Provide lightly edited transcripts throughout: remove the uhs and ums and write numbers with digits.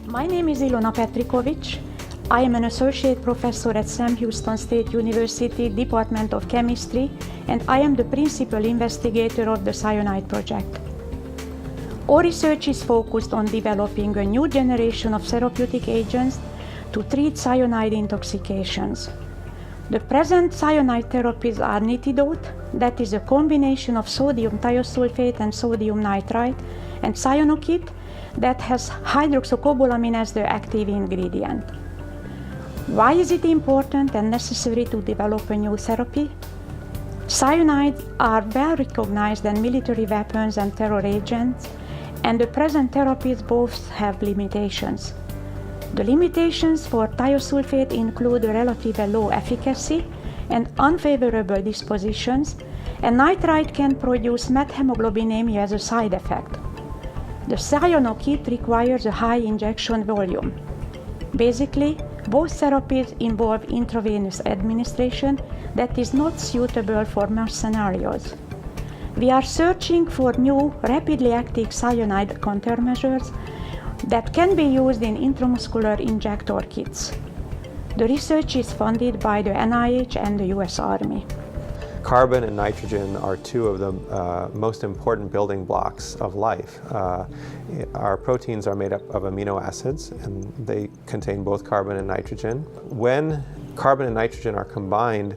My name is Ilona Petrikovics. I am an associate professor at Sam Houston State University, Department of Chemistry, and I am the principal investigator of the Cyanide project. Our research is focused on developing a new generation of therapeutic agents to treat cyanide intoxications. The present cyanide therapies are Antidote, that is a combination of sodium thiosulfate and sodium nitrite, and Cyanide, that has hydroxycobalamin as the active ingredient. Why is it important and necessary to develop a new therapy? Cyanides are well recognized as military weapons and terror agents, and the present therapies both have limitations. The limitations for thiosulfate include a relatively low efficacy and unfavorable dispositions, and nitrite can produce methemoglobinemia as a side effect. The cyanide requires a high injection volume. Basically, both therapies involve intravenous administration that is not suitable for most scenarios. We are searching for new, rapidly acting cyanide countermeasures that can be used in intramuscular injector kits. The research is funded by the NIH and the US Army. Carbon and nitrogen are two of the most important building blocks of life. Our proteins are made up of amino acids, and they contain both carbon and nitrogen. When carbon and nitrogen are combined,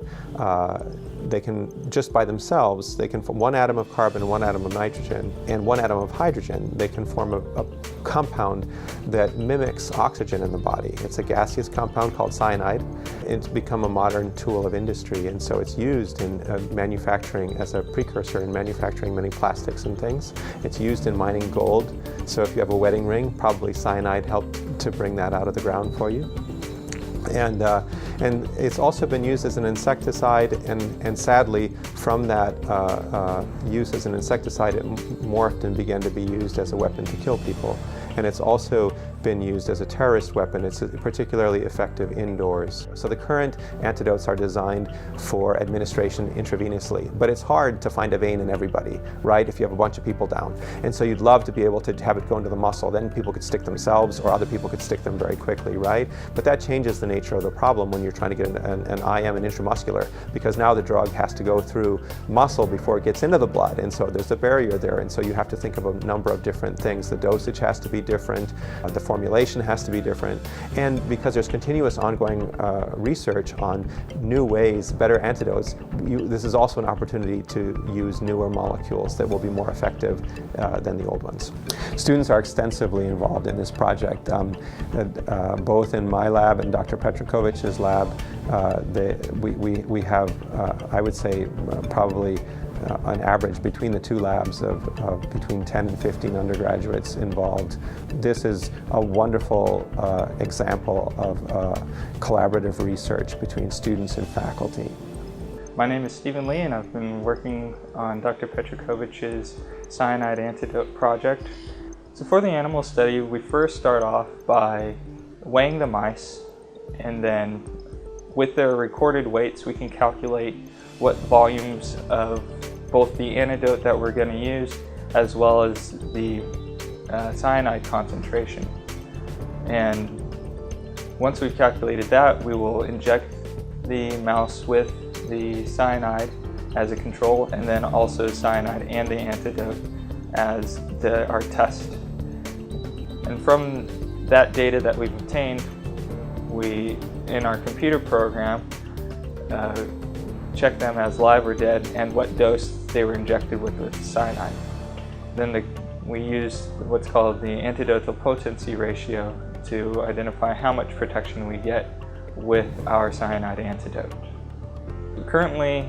they can, just by themselves, they can form one atom of carbon, one atom of nitrogen, and one atom of hydrogen. They can form a compound that mimics oxygen in the body. It's a gaseous compound called cyanide. It's become a modern tool of industry, and so it's used in manufacturing as a precursor in manufacturing many plastics and things. It's used in mining gold, so if you have a wedding ring, probably cyanide helped to bring that out of the ground for you. And it's also been used as an insecticide, and sadly, from that use as an insecticide, it morphed and began to be used as a weapon to kill people. And it's also been used as a terrorist weapon. It's particularly effective indoors. So the current antidotes are designed for administration intravenously, but it's hard to find a vein in everybody, right, if you have a bunch of people down. And so you'd love to be able to have it go into the muscle. Then people could stick themselves, or other people could stick them very quickly, right? But that changes the nature of the problem when you're trying to get an IM, an intramuscular, because now the drug has to go through muscle before it gets into the blood, and so there's a barrier there, and so you have to think of a number of different things. The dosage has to be different, the formulation has to be different, and because there's continuous ongoing research on new ways, better antidotes, this is also an opportunity to use newer molecules that will be more effective than the old ones. Students are extensively involved in this project, both in my lab and Dr. Petrikovics' lab. We have, I would say, probably on average between the two labs of between 10 and 15 undergraduates involved. This is a wonderful example of collaborative research between students and faculty. My name is Stephen Lee, and I've been working on Dr. Petrikovics' Cyanide Antidote project. So for the animal study, we first start off by weighing the mice, and then with their recorded weights, we can calculate what volumes of both the antidote that we're going to use as well as the cyanide concentration. And once we've calculated that, we will inject the mouse with the cyanide as a control, and then also cyanide and the antidote as our test. And from that data that we've obtained, we, in our computer program, check them as live or dead and what dose they were injected with cyanide. Then we use what's called the antidote potency ratio to identify how much protection we get with our cyanide antidote. Currently,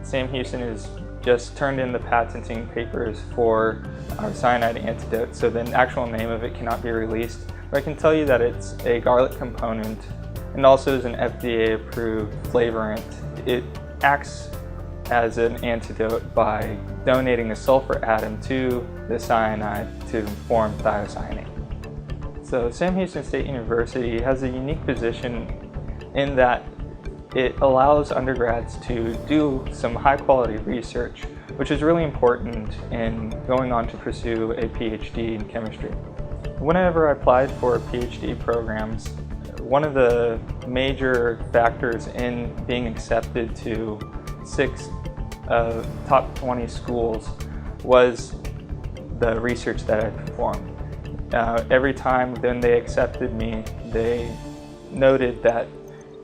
Sam Houston has just turned in the patenting papers for our cyanide antidote, so the actual name of it cannot be released. But I can tell you that it's a garlic component and also is an FDA-approved flavorant. It acts as an antidote by donating a sulfur atom to the cyanide to form thiocyanate. So Sam Houston State University has a unique position in that it allows undergrads to do some high-quality research, which is really important in going on to pursue a PhD in chemistry. Whenever I applied for PhD programs, one of the major factors in being accepted to 6 top 20 schools was the research that I performed. Every time then they accepted me, they noted that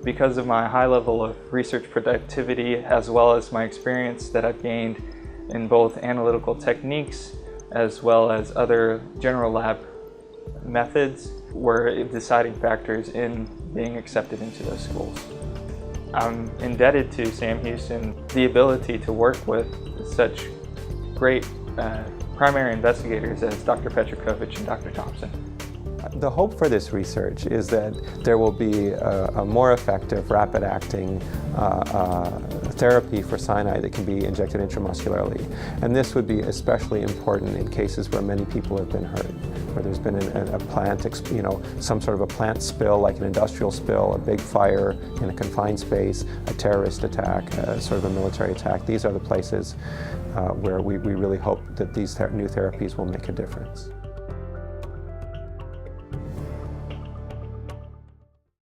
because of my high level of research productivity as well as my experience that I've gained in both analytical techniques as well as other general lab methods were deciding factors in being accepted into those schools. I'm indebted to Sam Houston the ability to work with such great primary investigators as Dr. Petrikovics and Dr. Thompson. The hope for this research is that there will be a more effective, rapid-acting therapy for cyanide that can be injected intramuscularly. And this would be especially important in cases where many people have been hurt, where there's been a plant, some sort of a plant spill, like an industrial spill, a big fire in a confined space, a terrorist attack, sort of a military attack. These are the places where we really hope that these new therapies will make a difference.